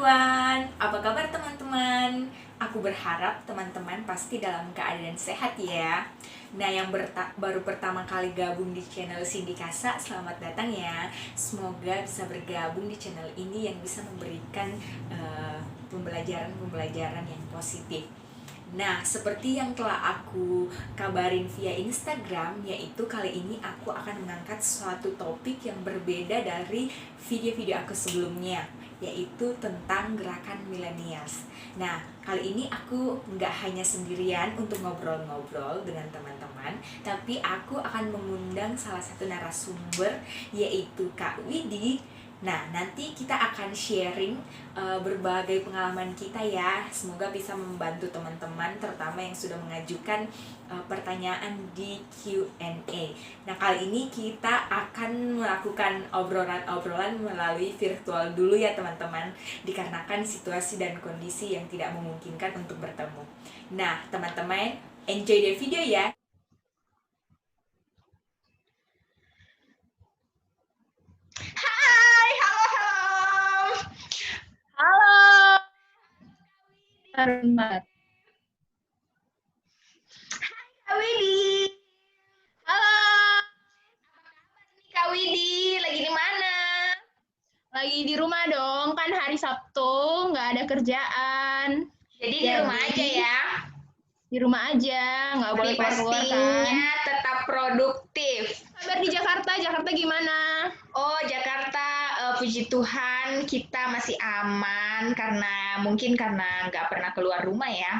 everyone, apa kabar teman-teman? Aku berharap teman-teman pasti dalam keadaan sehat ya. Nah, yang baru pertama kali gabung di channel Cindy Kasa, selamat datang ya. Semoga bisa bergabung di channel ini yang bisa memberikan pembelajaran-pembelajaran yang positif. Nah, seperti yang telah aku kabarin via Instagram, yaitu kali ini aku akan mengangkat suatu topik yang berbeda dari video-video aku sebelumnya, yaitu tentang gerakan millennials. Nah, kali ini aku nggak hanya sendirian untuk ngobrol-ngobrol dengan teman-teman, tapi aku akan mengundang salah satu narasumber, yaitu Kak Widi. Nah, nanti kita akan sharing berbagai pengalaman kita ya. Semoga bisa membantu teman-teman, terutama yang sudah mengajukan pertanyaan di Q&A. Nah, kali ini kita akan melakukan obrolan-obrolan melalui virtual dulu ya teman-teman, dikarenakan situasi dan kondisi yang tidak memungkinkan untuk bertemu. Nah, teman-teman, enjoy the video ya. Selamat. Hai Kak Widi. Halo. Kak Widi, lagi di mana? Lagi di rumah dong, kan hari Sabtu, nggak ada kerjaan. Jadi di rumah aja ya? Di rumah aja, nggak boleh keluar-keluar kan. Pastinya tetap produktif. Kabar di Jakarta, Jakarta gimana? Oh, Jakarta, puji Tuhan kita masih aman karena nggak pernah keluar rumah ya.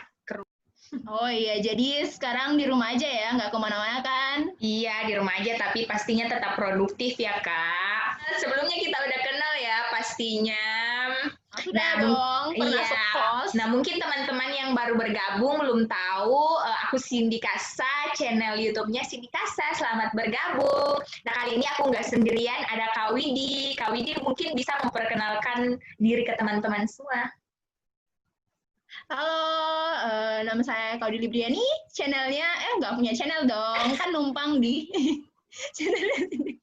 Oh iya, jadi sekarang di rumah aja ya, nggak kemana-mana kan? Iya, di rumah aja, tapi pastinya tetap produktif ya, Kak. Sebelumnya kita udah kenal ya, pastinya. Sudah dong, pernah iya. sekos. Nah, mungkin teman-teman yang baru bergabung belum tahu, aku Cindy Kasa, channel YouTube-nya Cindy Kasa. Selamat bergabung. Nah, kali ini aku nggak sendirian, ada Kak Widi. Kak Widi mungkin bisa memperkenalkan diri ke teman-teman semua. Halo, nama saya Kaudi Libriani. Channelnya, nggak punya channel dong, kan numpang di channelnya sini.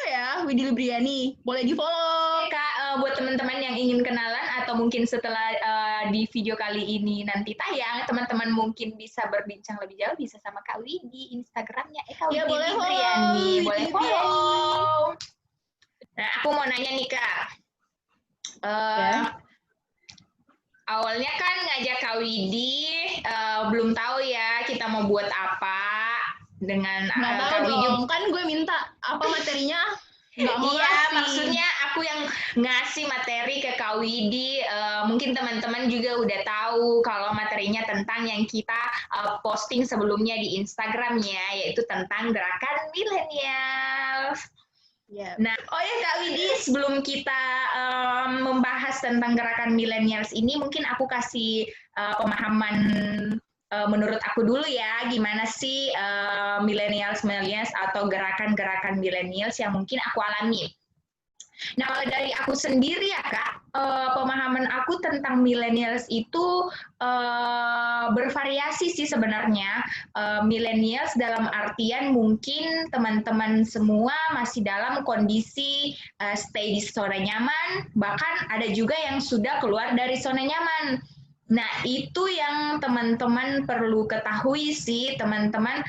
Ya, Widi Libriani, boleh di-follow. Kak, buat teman-teman yang ingin kenalan atau mungkin setelah di video kali ini nanti tayang, teman-teman mungkin bisa berbincang lebih jauh, bisa sama Kak Widi Instagramnya. Kak Widi boleh Libriani, boleh follow. Nah, aku mau nanya nih Kak. Awalnya kan ngajak Kak Widi, belum tahu ya kita mau buat apa dengan Kak Widi. Kan gue minta apa materinya, nggak mau ngasih. Maksudnya aku yang ngasih materi ke Kak Widi, mungkin teman-teman juga udah tahu kalau materinya tentang yang kita posting sebelumnya di Instagramnya, yaitu tentang gerakan millennials. Nah, Kak Widi, sebelum kita membahas tentang gerakan millennials ini, mungkin aku kasih pemahaman menurut aku dulu ya, gimana sih millennials atau gerakan-gerakan millennials yang mungkin aku alami. Nah, kalau dari aku sendiri ya Kak, pemahaman aku tentang millennials itu bervariasi sih sebenarnya. Millennials dalam artian mungkin teman-teman semua masih dalam kondisi stay di zona nyaman, bahkan ada juga yang sudah keluar dari zona nyaman. Nah, itu yang teman-teman perlu ketahui sih, teman-teman,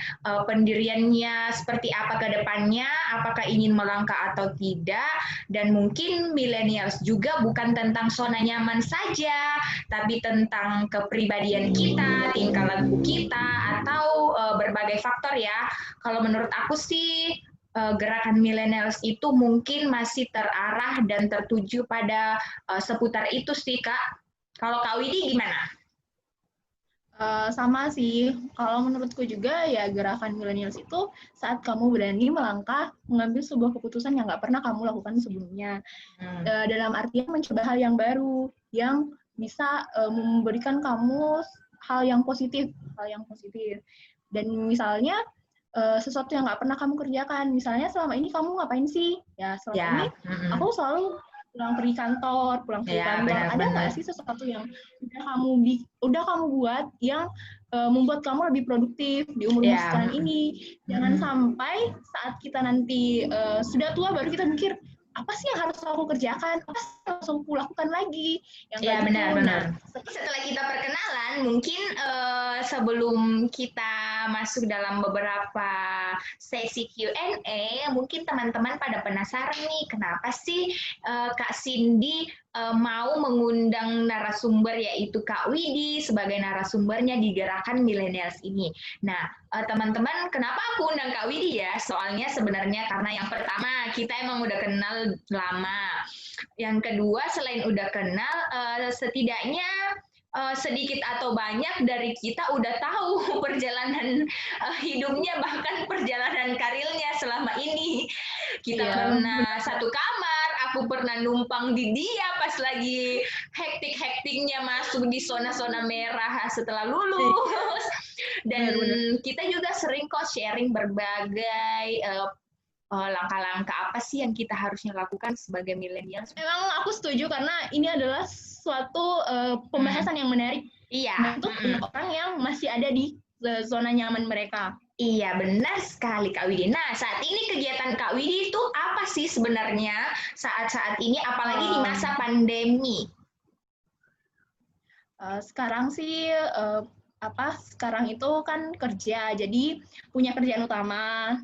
pendiriannya seperti apa ke depannya, apakah ingin melangkah atau tidak, dan mungkin millennials juga bukan tentang zona nyaman saja, tapi tentang kepribadian kita, tingkah laku kita, atau berbagai faktor ya. Kalau menurut aku sih, gerakan millennials itu mungkin masih terarah dan tertuju pada seputar itu sih, Kak. Kalau Kak Widi gimana? Sama sih, kalau menurutku juga ya gerakan millennials itu saat kamu berani melangkah mengambil sebuah keputusan yang nggak pernah kamu lakukan sebelumnya. Dalam artian mencoba hal yang baru, yang bisa memberikan kamu hal yang positif. Dan misalnya sesuatu yang nggak pernah kamu kerjakan, misalnya selama ini kamu ngapain sih? Ya selama ini aku selalu pulang pergi kantor, ada nggak sih sesuatu yang udah kamu buat yang membuat kamu lebih produktif di umur sekarang ini? Jangan sampai saat kita nanti sudah tua baru kita mikir, apa sih yang harus aku kerjakan, apa sih yang harus aku lakukan lagi, yang Ya, kayak gitu. benar-benar. Nah, Setelah kita perkenalan, mungkin sebelum kita masuk dalam beberapa sesi Q&A, mungkin teman-teman pada penasaran nih, kenapa sih Kak Cindy mau mengundang narasumber yaitu Kak Widi sebagai narasumbernya di Gerakan Millennials ini. Nah, teman-teman, kenapa aku undang Kak Widi ya? Soalnya sebenarnya karena yang pertama, kita emang udah kenal lama. Yang kedua, selain udah kenal, setidaknya sedikit atau banyak dari kita udah tahu perjalanan hidupnya, bahkan perjalanan karirnya selama ini. Kita pernah satu kamar, aku pernah numpang di dia pas lagi hektik-hektiknya masuk di zona-zona merah setelah lulus. Dan kita juga sering kok sharing berbagai langkah-langkah apa sih yang kita harusnya lakukan sebagai milenial. Memang aku setuju karena ini adalah suatu pembahasan yang menarik. Iya. Untuk orang yang masih ada di zona nyaman mereka. Iya, benar sekali Kak Widi. Nah, saat ini kegiatan Kak Widi itu apa sih sebenarnya saat-saat ini, apalagi di masa pandemi? Sekarang sih sekarang itu kan kerja, jadi punya kerjaan utama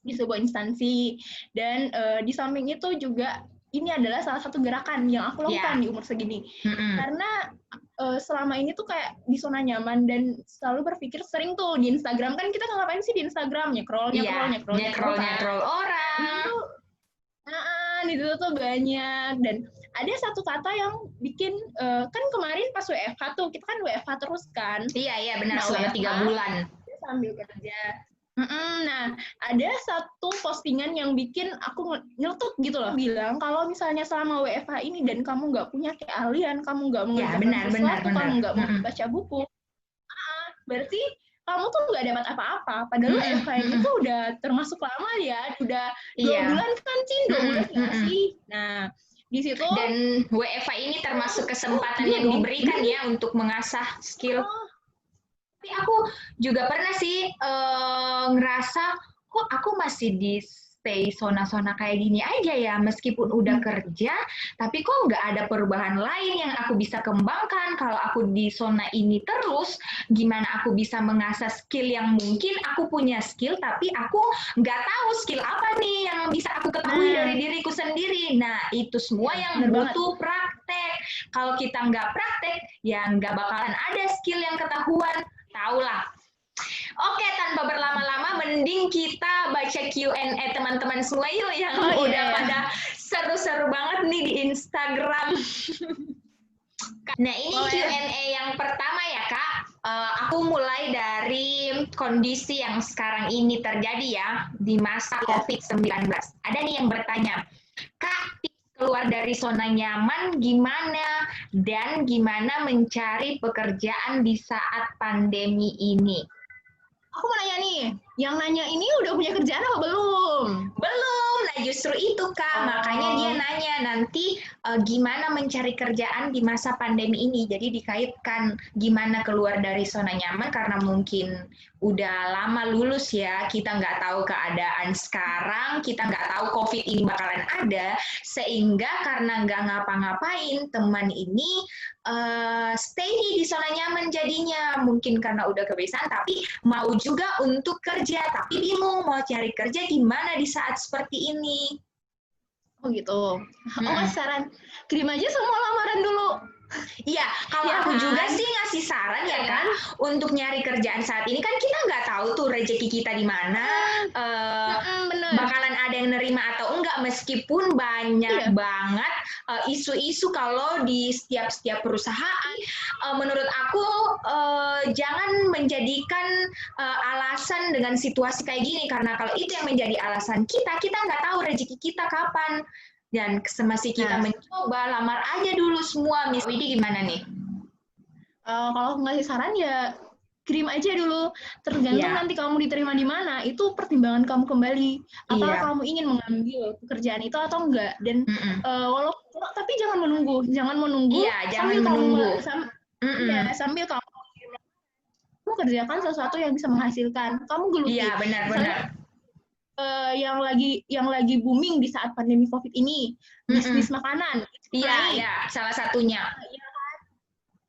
di sebuah instansi, dan di samping itu juga ini adalah salah satu gerakan yang aku lakukan di umur segini. Karena selama ini tuh kayak di zona nyaman dan selalu berpikir sering tuh di Instagram, kan kita ngapain sih di Instagram, nyekrol orang. Itu tuh banyak, dan ada satu kata yang bikin kan kemarin pas WFH tuh, kita kan WFH terus kan. Iya benar, selama 3 bulan sambil kerja. Nah, ada satu postingan yang bikin aku nyeletuk gitu loh. Bilang kalau misalnya selama WFH ini dan kamu nggak punya keahlian, kamu nggak mengerjakan sesuatu, kamu nggak mau baca buku, berarti kamu tuh nggak dapat apa-apa. Padahal WFH ini tuh udah termasuk lama ya, udah 2 bulan kan, 2 bulan nggak sih? Nah, di situ. Dan WFH ini termasuk kesempatan yang diberikan ya untuk mengasah skill. Tapi aku juga pernah sih ngerasa, kok aku masih di stay zona-zona kayak gini aja ya, meskipun udah kerja, tapi kok nggak ada perubahan lain yang aku bisa kembangkan. Kalau aku di zona ini terus, gimana aku bisa mengasah skill yang mungkin aku punya skill, tapi aku nggak tahu skill apa nih yang bisa aku ketahui dari diriku sendiri. Nah, itu semua yang butuh praktek. Kalau kita nggak praktek, ya nggak bakalan ada skill yang ketahuan. Taulah. Oke, tanpa berlama-lama, mending kita baca Q&A teman-teman semua yuk yang udah pada seru-seru banget nih di Instagram. Nah, ini Q&A yang pertama ya, Kak. Aku mulai dari kondisi yang sekarang ini terjadi ya, di masa COVID-19. Ada nih yang bertanya, Kak, keluar dari zona nyaman gimana, dan gimana mencari pekerjaan di saat pandemi ini? Aku mau nanya nih, yang nanya ini udah punya kerjaan apa belum? Belum, nah justru itu Kak, makanya dia nanya nanti gimana mencari kerjaan di masa pandemi ini. Jadi dikaitkan gimana keluar dari zona nyaman karena mungkin udah lama lulus ya, kita nggak tahu keadaan sekarang, kita nggak tahu COVID ini bakalan ada, sehingga karena nggak ngapa-ngapain, teman ini stay di zona nyaman jadinya, mungkin karena udah kebiasaan, tapi mau juga untuk kerja, tapi bingung mau cari kerja gimana di saat seperti ini. Oh gitu. Oh, saran, kirim aja semua lamaran dulu. Iya, kalau aku juga sih ngasih saran ya kan, untuk nyari kerjaan saat ini kan kita nggak tahu tuh rezeki kita di mana, bakalan ada yang nerima atau enggak, meskipun banyak banget isu-isu kalau di setiap perusahaan. Menurut aku jangan menjadikan alasan dengan situasi kayak gini, karena kalau itu yang menjadi alasan kita nggak tahu rezeki kita kapan. Dan masih kita mencoba, lamar aja dulu semua. Miss Widi gimana nih? Kalau ngasih saran ya kirim aja dulu. Tergantung nanti kamu diterima di mana, itu pertimbangan kamu kembali. Apakah kamu ingin mengambil pekerjaan itu atau enggak? Dan tapi jangan menunggu. Iya, jangan menunggu. Sambil kamu kerjakan sesuatu yang bisa menghasilkan. Kamu geluti. Iya, benar-benar. yang lagi booming di saat pandemi COVID ini, bisnis makanan. Iya, salah satunya.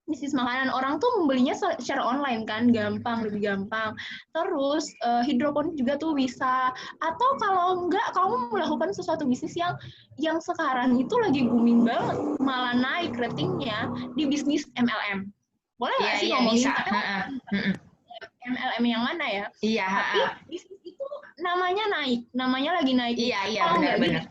Bisnis makanan, orang tuh membelinya secara online kan, lebih gampang. Terus hidroponik juga tuh bisa. Atau kalau enggak, kamu melakukan sesuatu bisnis yang sekarang itu lagi booming banget, malah naik ratingnya di bisnis MLM. Boleh nggak sih ngomongin? Bisa. MLM yang mana ya? Iya. Tapi bisnis itu namanya lagi naik. Iya, benar-benar.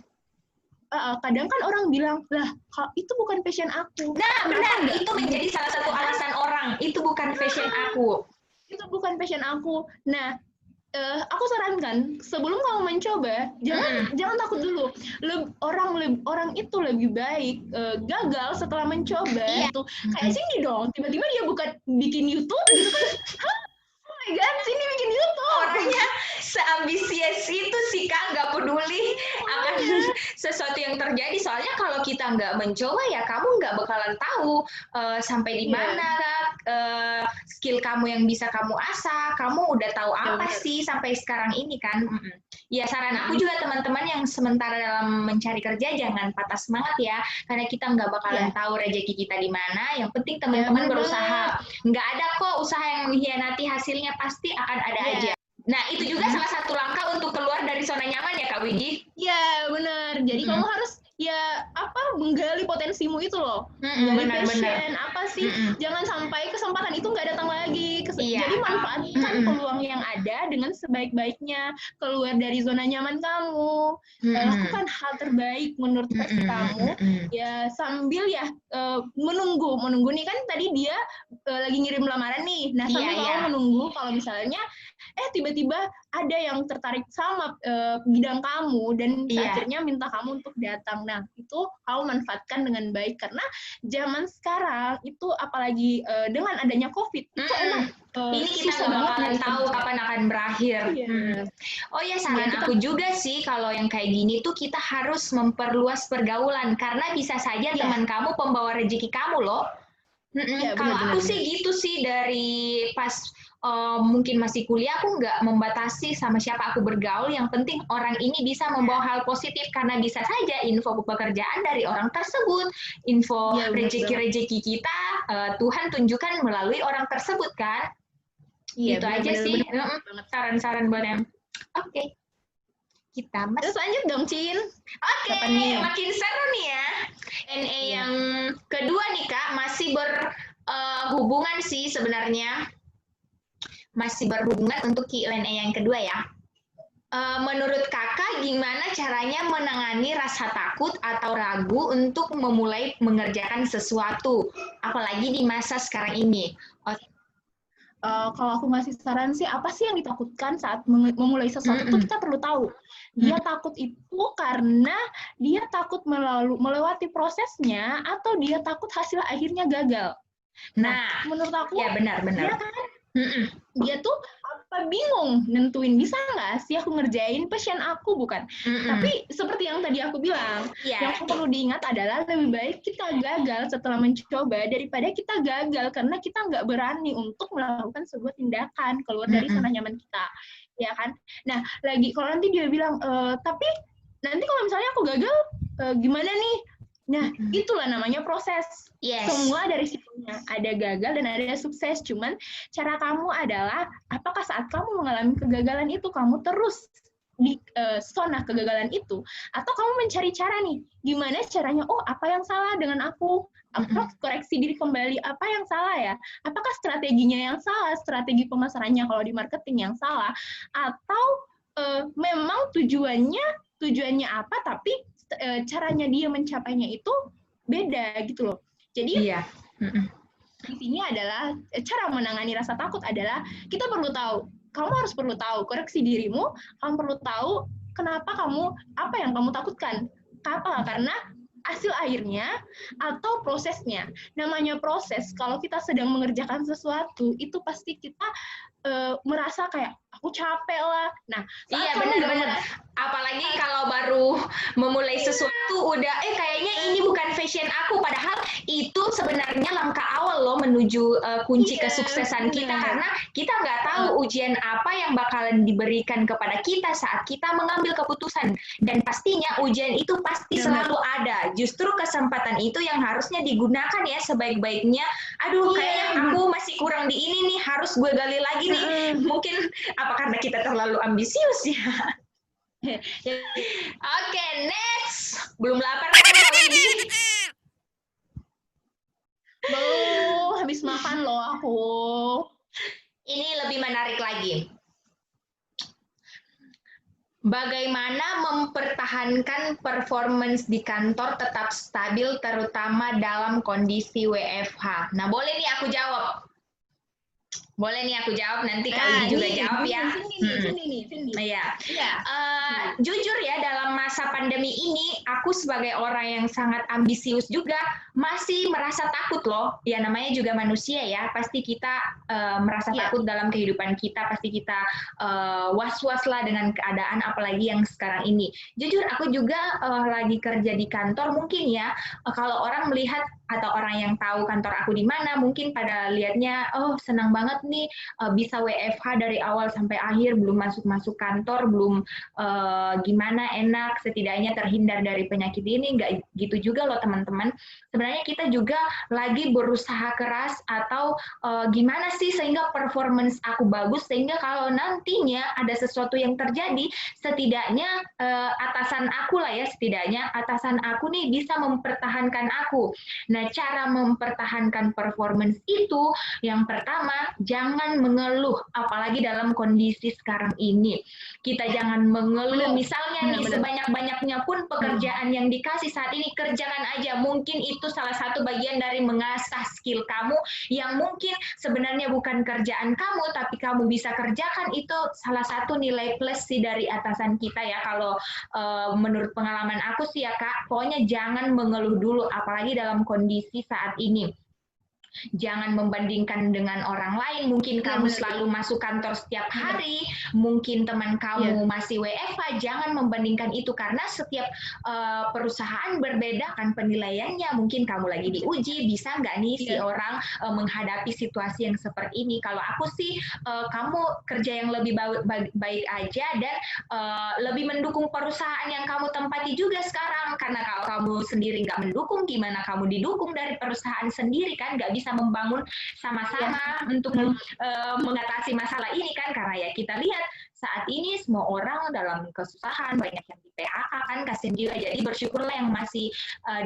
Kadang kan orang bilang, lah itu bukan passion aku. Nah, benar, itu menjadi salah satu alasan orang, itu bukan passion aku. Itu bukan passion aku. Nah, aku sarankan sebelum kamu mencoba, jangan takut dulu. Orang itu lebih baik gagal setelah mencoba. Itu kayak Cindy dong, tiba-tiba dia bikin YouTube gitu kan. Oh my god, Cindy bikin YouTube. Orangnya seambisius itu sih Kak, nggak peduli akan sesuatu yang terjadi. Soalnya kalau kita nggak mencoba ya kamu nggak bakalan tahu sampai di mana skill kamu yang bisa kamu asah. Kamu udah tahu apa sih sampai sekarang ini kan? Ya saran aku juga teman-teman yang sementara dalam mencari kerja jangan patah semangat ya, karena kita nggak bakalan tahu rezeki kita di mana. Yang penting teman-teman berusaha. Nggak ada kok usaha yang mengkhianati hasilnya, pasti akan ada aja. Nah, itu juga salah satu langkah untuk keluar dari zona nyaman ya, Kak Widi? Iya, benar. Jadi kamu harus menggali potensimu itu loh. Menggali passion, apa sih? Jangan sampai kesempatan itu nggak datang lagi. Jadi manfaatkan peluang yang ada dengan sebaik-baiknya. Keluar dari zona nyaman kamu. Lakukan hal terbaik menurut versi kamu. Ya, sambil menunggu. Menunggu nih kan tadi dia lagi ngirim lamaran nih. Nah, sambil kamu menunggu kalau misalnya tiba-tiba ada yang tertarik sama bidang kamu dan akhirnya minta kamu untuk datang. Nah, itu kamu manfaatkan dengan baik karena zaman sekarang itu apalagi dengan adanya COVID itu emang ini kita nggak bakalan tahu kapan akan berakhir. Oh ya, saran aku juga sih kalau yang kayak gini tuh kita harus memperluas pergaulan karena bisa saja teman kamu pembawa rezeki kamu loh. Kalau aku sih gitu sih dari pas mungkin masih kuliah aku nggak membatasi sama siapa aku bergaul, yang penting orang ini bisa membawa hal positif karena bisa saja info pekerjaan dari orang tersebut, info rezeki-rezeki kita Tuhan tunjukkan melalui orang tersebut kan. Itu aja sih saran-saran buat yang oke. Kita terus lanjut dong, Cin. Oke, makin seru nih ya. Q&A yang kedua nih Kak, masih berhubungan sih sebenarnya. Masih berhubungan untuk Q&A yang kedua ya. Menurut Kakak, gimana caranya menangani rasa takut atau ragu untuk memulai mengerjakan sesuatu, apalagi di masa sekarang ini? Kalau aku ngasih saran sih, apa sih yang ditakutkan saat memulai sesuatu itu kita perlu tahu. Dia takut itu karena dia takut melewati prosesnya atau dia takut hasil akhirnya gagal. Nah, menurut aku, ya benar. Dia kan, dia tuh bingung nentuin bisa nggak sih aku ngerjain passion aku, bukan? Tapi seperti yang tadi aku bilang, yang perlu diingat adalah lebih baik kita gagal setelah mencoba daripada kita gagal karena kita nggak berani untuk melakukan sebuah tindakan keluar dari zona nyaman kita, ya kan? Nah, lagi kalau nanti dia bilang, tapi nanti kalau misalnya aku gagal, gimana nih? Nah, itulah namanya proses. Semua dari situnya. Ada gagal dan ada sukses. Cuman cara kamu adalah, apakah saat kamu mengalami kegagalan itu, kamu terus di zona kegagalan itu, atau kamu mencari cara nih, gimana caranya, apa yang salah dengan aku? Apa koreksi diri kembali, apa yang salah ya? Apakah strateginya yang salah, strategi pemasarannya kalau di marketing yang salah, atau memang tujuannya apa, tapi caranya dia mencapainya itu beda gitu loh. Jadi di sini adalah cara menangani rasa takut adalah kita harus perlu tahu koreksi dirimu, kamu perlu tahu kenapa apa yang kamu takutkan. Karena hasil akhirnya atau prosesnya. Namanya proses, kalau kita sedang mengerjakan sesuatu itu pasti kita merasa kayak aku capek lah. Nah, saat Iya, kamu benar-benar. Apalagi kalau baru memulai sesuatu udah kayaknya ini bukan fashion aku, padahal itu sebenarnya langkah awal loh menuju kunci Iya, kesuksesan kita, benar. karena kita nggak tahu ujian apa yang bakalan diberikan kepada kita saat kita mengambil keputusan, dan pastinya ujian itu pasti Benar. selalu ada. Justru kesempatan itu yang harusnya digunakan ya sebaik-baiknya. Aduh, kayaknya aku masih kurang di ini nih, harus gue gali lagi nih. Mungkin apa karena kita terlalu ambisius ya? Oke, next. Belum lapar kan kalau ini? Belum habis makan loh aku. Ini lebih menarik lagi. Bagaimana mempertahankan performance di kantor tetap stabil, terutama dalam kondisi WFH? Nah, boleh nih aku jawab. Boleh nih aku jawab, nanti Kak Widi juga jawab ya. Sini. Iya. Iya. Jujur ya, dalam masa pandemi ini, aku sebagai orang yang sangat ambisius juga masih merasa takut loh. Ya namanya juga manusia ya, pasti kita merasa takut dalam kehidupan kita, pasti kita was-was lah dengan keadaan apalagi yang sekarang ini. Jujur aku juga lagi kerja di kantor, mungkin ya kalau orang melihat atau orang yang tahu kantor aku di mana, mungkin pada lihatnya, oh senang banget nih bisa WFH dari awal sampai akhir, belum masuk kantor, belum gimana enak, setidaknya terhindar dari penyakit ini. Nggak gitu juga loh teman-teman. Sebenarnya kita juga lagi berusaha keras atau gimana sih sehingga performance aku bagus, sehingga kalau nantinya ada sesuatu yang terjadi, setidaknya atasan aku lah ya, setidaknya atasan aku nih bisa mempertahankan aku. Nah, cara mempertahankan performance itu yang pertama, jangan mengeluh, apalagi dalam kondisi sekarang ini. Kita jangan mengeluh, misalnya nih sebanyak-banyaknya pun pekerjaan yang dikasih saat ini, kerjakan aja. Mungkin itu salah satu bagian dari mengasah skill kamu yang mungkin sebenarnya bukan kerjaan kamu, tapi kamu bisa kerjakan. Itu salah satu nilai plus sih dari atasan kita ya. Kalau menurut pengalaman aku sih ya Kak, pokoknya jangan mengeluh dulu, apalagi dalam kondisi saat ini. Jangan membandingkan dengan orang lain, mungkin kamu selalu masuk kantor setiap hari, mungkin teman kamu masih WFH, jangan membandingkan itu, karena setiap perusahaan berbeda kan penilaiannya, mungkin kamu lagi diuji, bisa nggak nih si orang menghadapi situasi yang seperti ini. Kalau aku sih, kamu kerja yang lebih baik aja, dan lebih mendukung perusahaan yang kamu tempati juga sekarang, karena kalau kamu sendiri nggak mendukung, gimana kamu didukung dari perusahaan sendiri kan, nggak bisa membangun sama-sama untuk mengatasi masalah ini kan, karena ya kita lihat saat ini semua orang dalam kesusahan, banyak yang di PHK kan, kasihan juga. Jadi bersyukurlah yang masih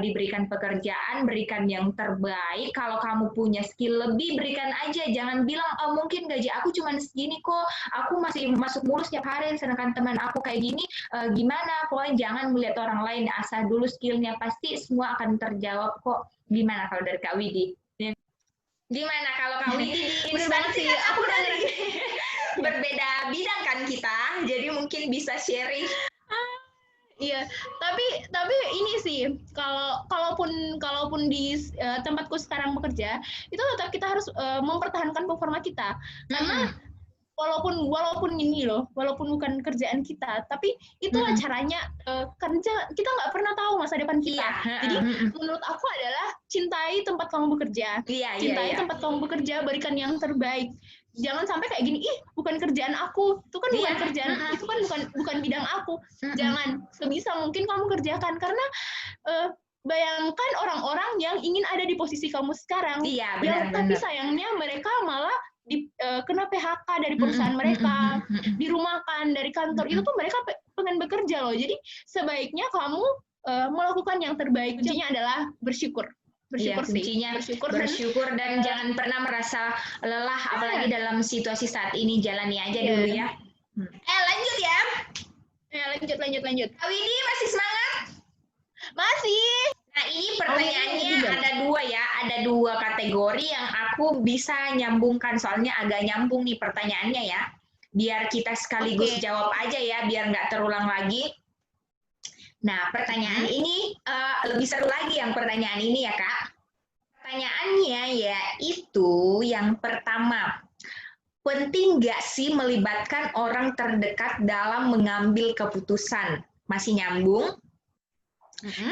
diberikan pekerjaan, berikan yang terbaik. Kalau kamu punya skill lebih, berikan aja. Jangan bilang, oh mungkin gaji aku cuma segini kok, aku masih masuk mulu setiap hari, sedangkan teman aku kayak gini, gimana? Pokoknya jangan melihat orang lain, asah dulu skillnya, pasti semua akan terjawab kok. Gimana kalau dari Kak Widi? Gimana kalau Kak Widi di instansi? Aku dari berbeda bidang kan kita, jadi mungkin bisa sharing. Iya, tapi ini sih, kalaupun di tempatku sekarang bekerja, itu tetap kita harus mempertahankan performa kita. Karena walaupun ini loh, walaupun bukan kerjaan kita, tapi itulah caranya, kerja kita nggak pernah tahu masa depan kita. Jadi menurut aku adalah cintai tempat kamu bekerja, cintai tempat kamu bekerja, berikan yang terbaik. Jangan sampai kayak gini, ih bukan kerjaan aku, itu kan bukan kerjaan, itu kan bukan bidang aku. Jangan, sebisa mungkin kamu kerjakan, karena bayangkan orang-orang yang ingin ada di posisi kamu sekarang, tapi sayangnya mereka malah kena PHK dari perusahaan mereka, dirumahkan dari kantor, itu tuh mereka pengen bekerja loh. Jadi sebaiknya kamu melakukan yang terbaik. Kuncinya adalah bersyukur. Kuncinya bersyukur dan jangan pernah merasa lelah, apalagi dalam situasi saat ini. Jalani aja dulu ya. Lanjut ya. Lanjut. Kak Widi masih semangat? Masih. Nah ini pertanyaannya ada dua ya, ada dua kategori yang aku bisa nyambungkan, soalnya agak nyambung nih pertanyaannya ya. Biar kita sekaligus jawab aja ya, biar nggak terulang lagi. Nah, pertanyaan ini lebih seru lagi yang pertanyaan ini ya, Kak. Pertanyaannya yaitu yang pertama, penting nggak sih melibatkan orang terdekat dalam mengambil keputusan? Masih nyambung?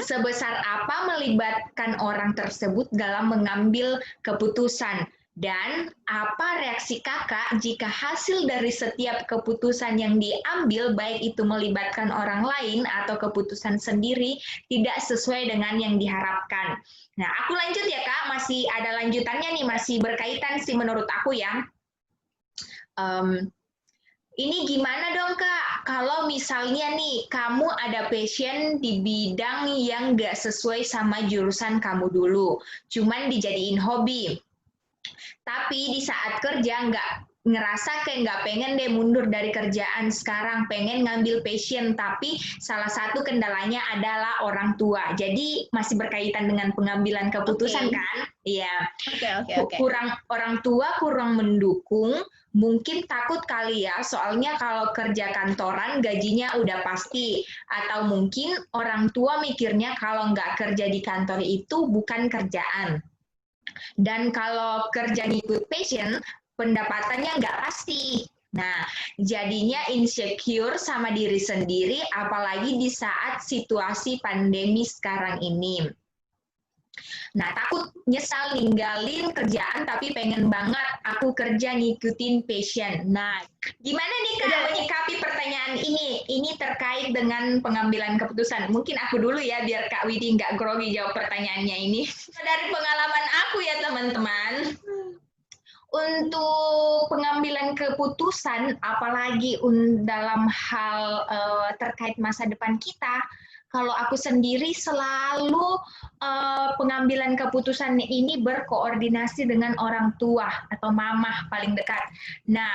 Sebesar apa melibatkan orang tersebut dalam mengambil keputusan? Dan apa reaksi kakak jika hasil dari setiap keputusan yang diambil, baik itu melibatkan orang lain atau keputusan sendiri, tidak sesuai dengan yang diharapkan? Nah, aku lanjut ya kak, masih ada lanjutannya nih, masih berkaitan sih menurut aku ya. Ini gimana dong kak, kalau misalnya nih kamu ada passion di bidang yang nggak sesuai sama jurusan kamu dulu, cuman dijadiin hobi. Tapi di saat kerja ngerasa kayak nggak pengen deh mundur dari kerjaan sekarang, pengen ngambil passion, tapi salah satu kendalanya adalah orang tua. Jadi masih berkaitan dengan pengambilan keputusan kan? Iya. Kurang orang tua kurang mendukung, mungkin takut kali ya, soalnya kalau kerja kantoran gajinya udah pasti, atau mungkin orang tua mikirnya kalau nggak kerja di kantor itu bukan kerjaan. Dan kalau kerja ngikut passion, pendapatannya nggak pasti. Nah, jadinya insecure sama diri sendiri, apalagi di saat situasi pandemi sekarang ini. Nah, takut nyesal ninggalin kerjaan, tapi pengen banget aku kerja ngikutin passion. Nah, gimana nih Kak menyikapi pertanyaan ini? Ini terkait dengan pengambilan keputusan. Mungkin aku dulu ya, biar Kak Widi nggak grogi jawab pertanyaannya ini. Dari pengalaman aku ya teman-teman, untuk pengambilan keputusan, apalagi dalam hal terkait masa depan kita, kalau aku sendiri selalu pengambilan keputusan ini berkoordinasi dengan orang tua atau mamah paling dekat. Nah,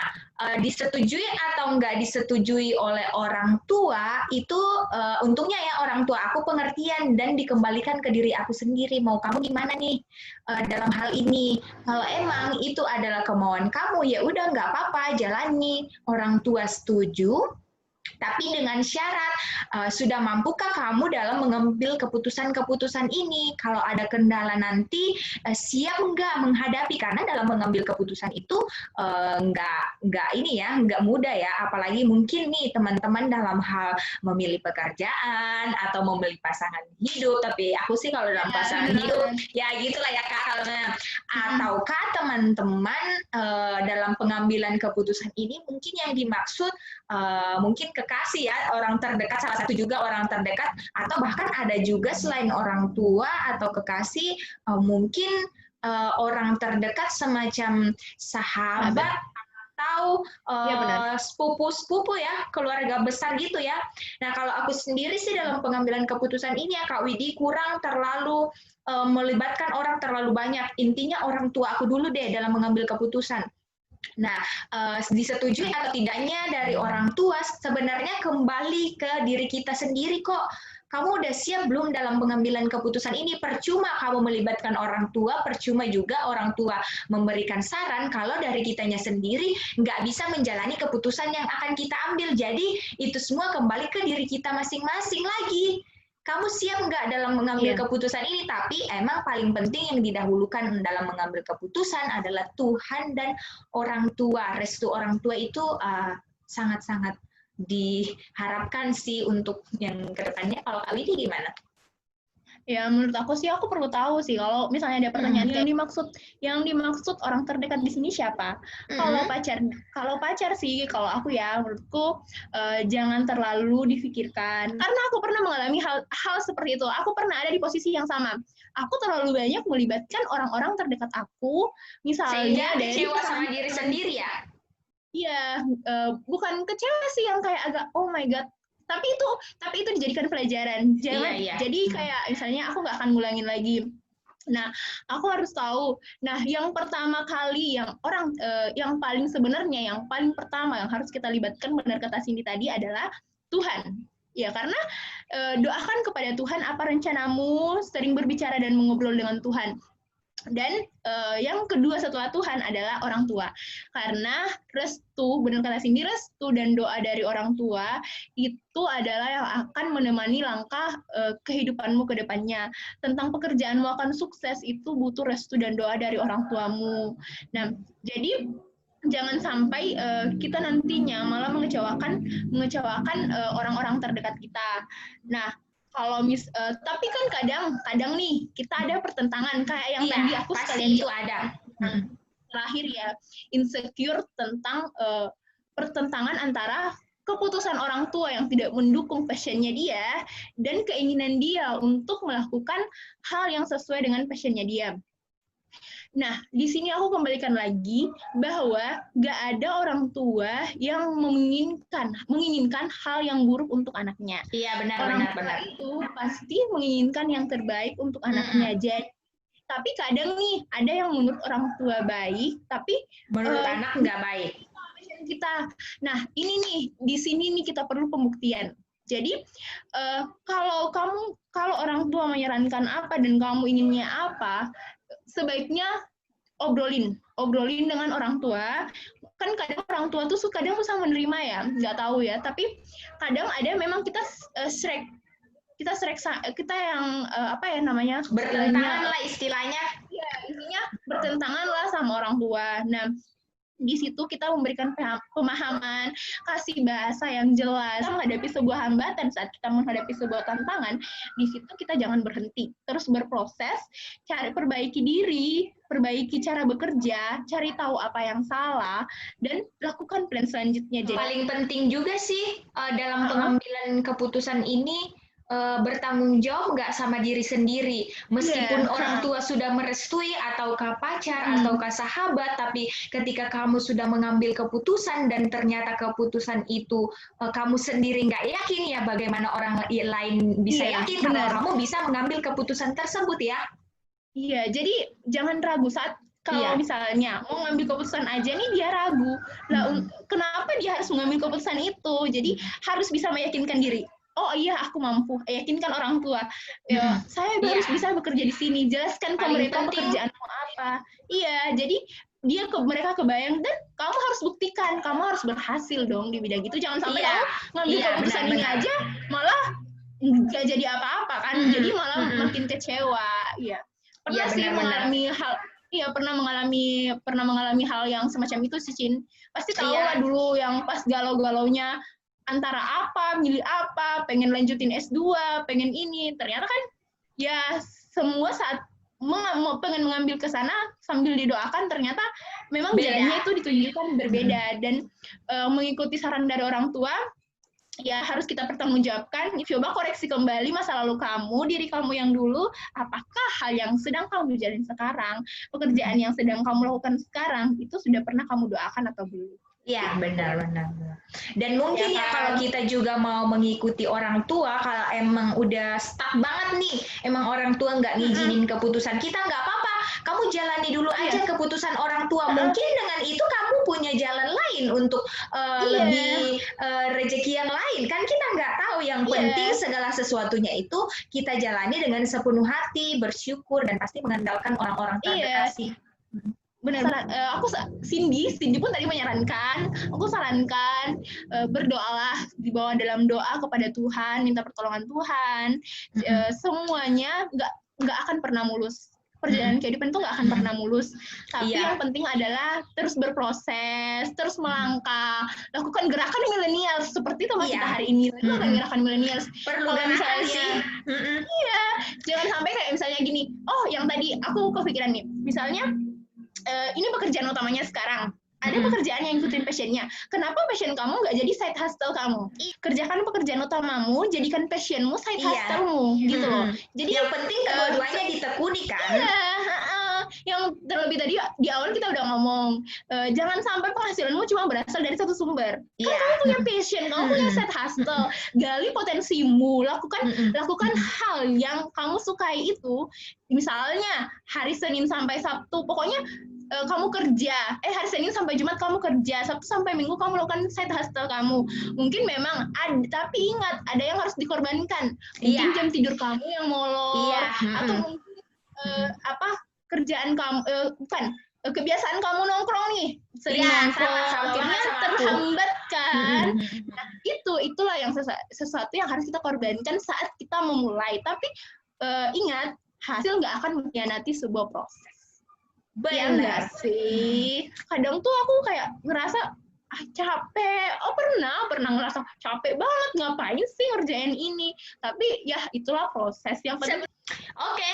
disetujui atau nggak disetujui oleh orang tua, itu untungnya ya orang tua aku pengertian dan dikembalikan ke diri aku sendiri. Mau kamu gimana nih dalam hal ini? Kalau emang itu adalah kemauan kamu, ya udah nggak apa-apa, jalani. Orang tua setuju, tapi dengan syarat, sudah mampukah kamu dalam mengambil keputusan-keputusan ini? Kalau ada kendala nanti, siap nggak menghadapi? Karena dalam mengambil keputusan itu nggak mudah ya. Apalagi mungkin nih teman-teman dalam hal memilih pekerjaan atau memilih pasangan hidup. Tapi aku sih kalau dalam pasangan hidup, ya gitulah ya Kak. Ataukah teman-teman dalam pengambilan keputusan ini mungkin yang dimaksud mungkin kekasih ya, orang terdekat, salah satu juga orang terdekat, atau bahkan ada juga selain orang tua atau kekasih, mungkin orang terdekat semacam sahabat atau sepupu-sepupu ya, keluarga besar gitu ya. Nah, kalau aku sendiri sih dalam pengambilan keputusan ini ya Kak Widi, kurang terlalu melibatkan orang terlalu banyak. Intinya orang tua aku dulu deh dalam mengambil keputusan. Nah, disetujui atau tidaknya dari orang tua sebenarnya kembali ke diri kita sendiri kok. Kamu udah siap belum dalam pengambilan keputusan ini? Percuma kamu melibatkan orang tua, percuma juga orang tua memberikan saran kalau dari kitanya sendiri nggak bisa menjalani keputusan yang akan kita ambil. Jadi, itu semua kembali ke diri kita masing-masing lagi. Kamu siap nggak dalam mengambil keputusan ini? Tapi emang paling penting yang didahulukan dalam mengambil keputusan adalah Tuhan dan orang tua. Restu orang tua itu sangat-sangat diharapkan sih untuk yang kedepannya. Kalau Kak Widi gimana? Ya, menurut aku sih aku perlu tahu sih kalau misalnya ada pertanyaan yang dimaksud orang terdekat di sini siapa? Kalau pacar sih, kalau aku ya menurutku jangan terlalu difikirkan. Karena aku pernah mengalami hal seperti itu. Aku pernah ada di posisi yang sama. Aku terlalu banyak melibatkan orang-orang terdekat aku, misalnya sehingga kecewa sama diri sendiri ya? Iya, bukan kecewa sih yang kayak agak oh my god. Tapi itu dijadikan pelajaran. Jadi kayak misalnya aku nggak akan ngulangin lagi. Nah, aku harus tahu. Nah, yang pertama kali yang paling sebenarnya yang paling pertama yang harus kita libatkan, benar kata Cindy tadi, adalah Tuhan. Ya, karena doakan kepada Tuhan apa rencanamu, sering berbicara dan mengobrol dengan Tuhan. Dan yang kedua setelah Tuhan adalah orang tua. Karena restu, benar kata Cindy, restu dan doa dari orang tua itu adalah yang akan menemani langkah kehidupanmu ke depannya. Tentang pekerjaanmu akan sukses itu butuh restu dan doa dari orang tuamu. Nah, jadi jangan sampai kita nantinya malah mengecewakan orang-orang terdekat kita. Nah, kalau tapi kan kadang nih kita ada pertentangan kayak yang tadi aku pasti sekalian itu ada. Terakhir ya, insecure tentang pertentangan antara keputusan orang tua yang tidak mendukung passionnya dia dan keinginan dia untuk melakukan hal yang sesuai dengan passionnya dia. Nah, di sini aku kembalikan lagi bahwa gak ada orang tua yang menginginkan hal yang buruk untuk anaknya. Iya, benar. Orang tua itu pasti menginginkan yang terbaik untuk anaknya. Jadi, tapi kadang nih ada yang menurut orang tua baik, tapi menurut anak nggak baik. Kita, nah ini nih di sini nih kita perlu pembuktian. Jadi kalau orang tua menyarankan apa dan kamu inginnya apa, sebaiknya obrolin dengan orang tua. Kan kadang orang tua tuh kadang susah menerima ya, nggak tahu ya. Tapi kadang ada memang kita yang bertentangan lah istilahnya. Ya, intinya bertentangan lah sama orang tua. Nah, di situ kita memberikan pemahaman, kasih bahasa yang jelas. Kita menghadapi sebuah hambatan, saat kita menghadapi sebuah tantangan, di situ kita jangan berhenti, terus berproses, cari perbaiki diri, perbaiki cara bekerja, cari tahu apa yang salah, dan lakukan plan selanjutnya. Jadi paling penting juga sih dalam pengambilan keputusan ini, bertanggung jawab nggak sama diri sendiri, meskipun orang tua sudah merestui ataukah pacar ataukah sahabat, tapi ketika kamu sudah mengambil keputusan dan ternyata keputusan itu kamu sendiri nggak yakin, ya bagaimana orang lain bisa yakin kalau kamu bisa mengambil keputusan tersebut ya? Iya, jadi jangan ragu saat kalau misalnya mau ngambil keputusan aja nih dia ragu. Lah, kenapa dia harus mengambil keputusan itu? Jadi harus bisa meyakinkan diri. Oh iya, aku mampu. Yakinkan orang tua. Ya, saya harus bisa bekerja di sini. Jelaskan ke mereka pekerjaanmu apa. Iya, jadi mereka kebayang, dan kamu harus buktikan, kamu harus berhasil dong di bidang itu. Jangan sampai kamu ngambil keputusan ini aja malah nggak jadi apa-apa kan. Jadi malah makin kecewa. Iya. Pernah sih mengalami hal. Iya, pernah mengalami hal yang semacam itu sih, Cin. Pasti tahu lah dulu yang pas galau-galaunya antara milih apa, pengen lanjutin S2, pengen ini. Ternyata kan ya semua saat pengen mengambil ke sana sambil didoakan, ternyata memang jalannya itu ditunjukkan berbeda. Dan mengikuti saran dari orang tua, ya harus kita pertanggungjawabkan. Coba koreksi kembali masa lalu kamu, diri kamu yang dulu, apakah hal yang sedang kamu jalani sekarang, pekerjaan yang sedang kamu lakukan sekarang, itu sudah pernah kamu doakan atau belum? Ya, benar. Dan mungkin ya kalau kita juga mau mengikuti orang tua, kalau emang udah stuck banget nih, emang orang tua nggak ngizinin keputusan kita, nggak apa-apa. Kamu jalani dulu aja keputusan orang tua. Mungkin dengan itu kamu punya jalan lain untuk lebih rezeki yang lain. Kan kita nggak tahu, yang penting segala sesuatunya itu kita jalani dengan sepenuh hati, bersyukur, dan pasti mengandalkan orang-orang terdekat sih. Benar, Cindy pun tadi menyarankan, aku sarankan berdoalah, dibawa dalam doa kepada Tuhan, minta pertolongan Tuhan. Semuanya nggak akan pernah mulus. Perjalanan kehidupan itu nggak akan pernah mulus. Tapi yang penting adalah terus berproses, terus melangkah, lakukan gerakan milenial seperti tema kita hari ini. Lakukan gerakan milenial. Perlu misalnya sih. Iya, jangan sampai kayak misalnya gini. Oh, yang tadi aku kepikiran nih. Misalnya ini pekerjaan utamanya sekarang. Ada pekerjaan yang ikutin passionnya. Kenapa passion kamu nggak jadi side hustle kamu? Kerjakan pekerjaan utamamu, jadikan passionmu side hustle-mu, gitu loh. Jadi yang penting kedua-duanya ditekuni kan? Iya, yang terlebih tadi di awal kita udah ngomong, jangan sampai penghasilanmu cuma berasal dari satu sumber. Kan kamu punya passion, kamu punya side hustle, gali potensimu, lakukan hal yang kamu sukai itu. Misalnya hari Senin sampai Sabtu, pokoknya kamu kerja, hari Senin sampai Jumat kamu kerja, Sabtu sampai Minggu kamu lakukan side hustle kamu. Mungkin memang ada, tapi ingat, ada yang harus dikorbankan. Mungkin jam tidur kamu yang molor, atau mungkin kerjaan kamu, kebiasaan kamu nongkrong nih, sering nongkrong, terhambat kan. Nah, itulah yang sesuatu yang harus kita korbankan saat kita memulai. Tapi ingat, hasil nggak akan mengkhianati sebuah proses. Ya enggak sih. Kadang tuh aku kayak ngerasa capek. Oh pernah ngerasa capek banget, ngapain sih ngerjain ini. Tapi ya itulah proses. Yang penting Oke,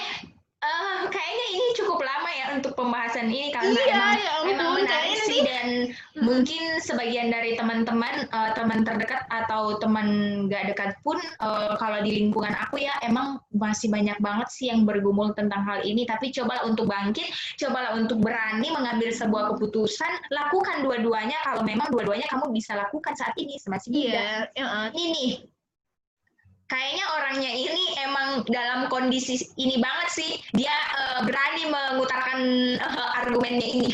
kayaknya ini cukup lama ya untuk pembahasan ini karena iya, ya emang ampun, menarik kayaknya sih dan mungkin sebagian dari teman-teman, teman terdekat atau teman gak dekat pun kalau di lingkungan aku ya emang masih banyak banget sih yang bergumul tentang hal ini. Tapi cobalah untuk bangkit, cobalah untuk berani mengambil sebuah keputusan, lakukan dua-duanya kalau memang dua-duanya kamu bisa lakukan saat ini masih muda. Ini nih. Kayaknya orangnya ini emang dalam kondisi ini banget sih. Dia berani mengutarakan argumennya ini.